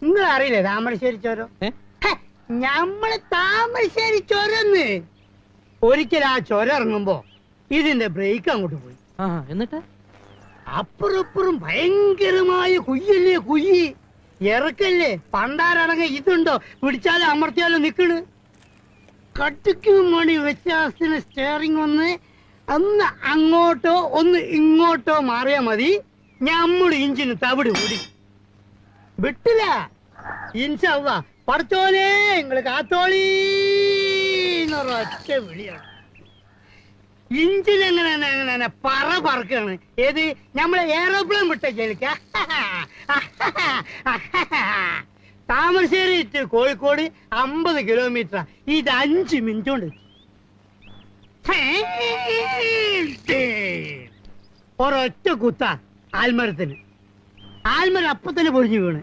നിങ്ങൾ അറിയില്ലേ താമരശ്ശേരി ചോരം? ഞമ്മള് താമരശ്ശേരി ചോരന്ന്. ഒരിക്കൽ ആ ചോരം ഇറങ്ങുമ്പോ ഇതിന്റെ ബ്രേക്ക് അങ്ങോട്ട് പോയി. എന്നിട്ട് അപ്പുറപ്പുറം ഭയങ്കരമായ കുയ്യല്ലേ, കുയ്യി ഇറക്കല്ലേ. പണ്ടാരടങ്ങ ഇതുണ്ടോ, പിടിച്ചാലും അമർത്തിയാലും നിക്കണ്. കട്ടിക്കും മണി വ്യത്യാസത്തിന് സ്റ്റിയറിംഗ് ഒന്ന് അങ്ങോട്ടോ ഒന്ന് ഇങ്ങോട്ടോ മാറിയാ മതി, ഞമ്മള് ഇഞ്ചിന് തവിട് കൂടി വിട്ടില്ല. ഇൻഷാ പടച്ചോനെ നിങ്ങള് കാത്തോളീന്നൊരൊറ്റ വിളിയാണ്. ഇഞ്ചിനെങ്ങനെ പറക്കാണ്. ഏത് നമ്മളെ എയറോപ്ലെയിൻ വിട്ട ജലിക്ക. Thamarassery to Kozhikode 50 kilometre. ഇത് 5 മിനിറ്റ് കൊണ്ട്. ഒരൊറ്റ കുത്ത ആൽമരത്തിന്. ആൽമരം അപ്പൊ തന്നെ പൊടിഞ്ഞു വീണ്.